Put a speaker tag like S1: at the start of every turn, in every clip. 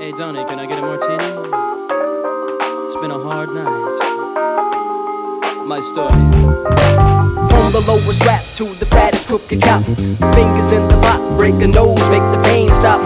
S1: Hey Donnie, can I get a martini? It's been a hard night. My story.
S2: From the lowest rap to the fattest cookie cop, fingers in the pot, break a nose, make the pain stop.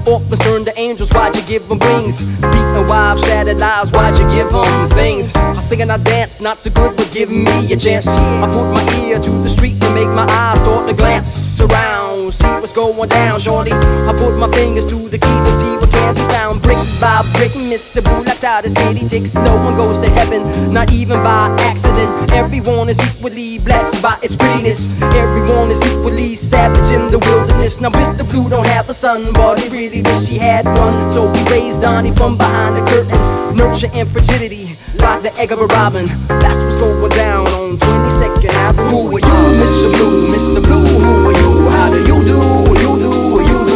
S2: Orphans turn to angels, why'd you give them wings? Beaten wives, shattered lives, why'd you give them things? I sing and I dance, not so good, but give me a chance. I put my ear to the street and make my eyes start to glance around, see what's going down, shorty. I put my fingers to the keys and see what can be found. Brick by brick, Mr. Blue Lights out the city ticks. No one goes to heaven, not even by accident. Everyone is equally blessed by its prettiness. Everyone is equally savage in the wilderness. Now Mr. Blue don't have a son, but he really wish he had one. So we raised Donnie from behind the curtain, nurture and frigidity, like the egg of a robin. That's what's going down on 22nd Avenue. Who are you, Mr. Blue? Mr. Blue, who are you? How do you do? You do, you do.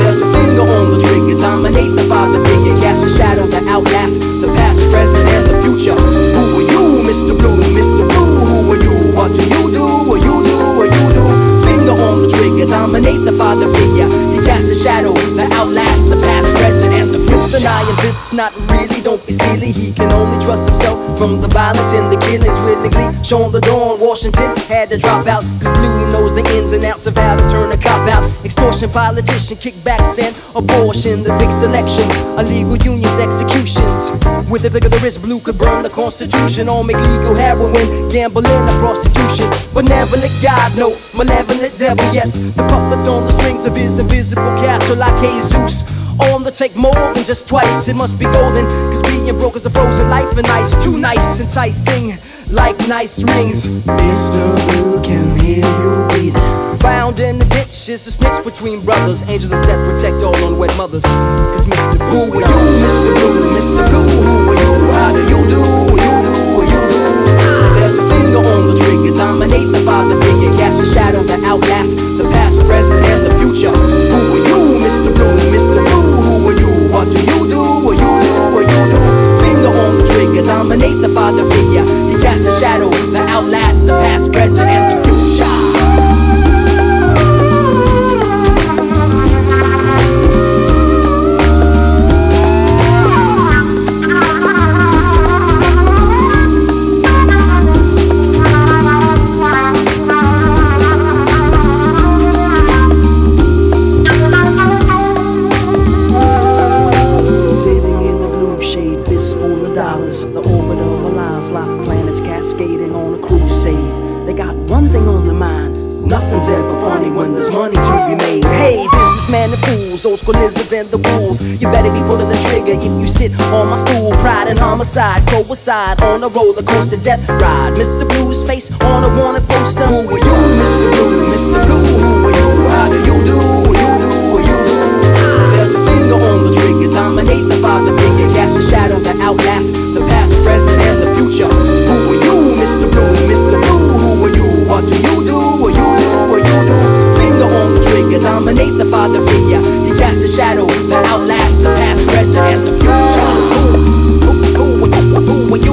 S2: There's a finger on the trigger, dominate the father figure, cast a shadow that outlasts the past, the present, and the future. Who are you, Mr. Blue? Mr. Blue, who are you? What do you do? What you do? What you do? Finger on the trigger, dominate the father figure, he casts a shadow that outlasts the past, present, and the future. Denying this, not really, don't be silly. He can only trust himself from the violence and the killings. Willingly shown the dawn, Washington had to drop out, cause Blue knows the ins and outs of how to turn a cop out. Extortion, politician, kickbacks and abortion, the big selection, illegal unions, executions. With the flick of the wrist, Blue could burn the Constitution or make legal heroin, gambling, and prostitution. Benevolent God, no, malevolent devil, yes. The puppets on the strings of his invisible castle like Jesus. On the take more than just twice, it must be golden, cause being broke is a frozen life and ice. Too nice, enticing, like nice rings.
S3: Mr. Blue can hear you breathing.
S2: Found in the ditch is a snitch between brothers. Angel of death protect all unwed mothers. Cause Mr. Blue, who are you? Mr. Blue, Mr. Blue, who are you? How do you do? You do, you do. There's a finger on the trigger, dominate the father figure, cast a shadow that outlasts the past, present, and the future. Who are you, Mr. Blue, Mr. Blue, who are you? What do you do? What you do? What you do? Finger on the trigger, dominate the father figure, he casts a shadow that outlasts the past, present, and the future. The orbit of our lives like planets cascading on a crusade. They got one thing on their mind, nothing's ever funny when there's money to be made. Hey, businessmen and fools, old school lizards and the wolves, you better be pulling the trigger if you sit on my stool. Pride and homicide, coincide on a roller coaster death ride. Mr. Blue's face on a wanted poster. Who are you, Mr. Blue? Mr. Blue, who are you? How do you do? You do, you do. There's a finger on the trigger, dominate the father figure, cast a shadow that outlasts the past, present, and the future. Who are you, Mr. Blue? Mr. Blue, who are you? What do you do? What you do? What you do? Finger on the trigger, dominate the father figure, he casts a shadow that outlasts the past, present, and the future. Who are you?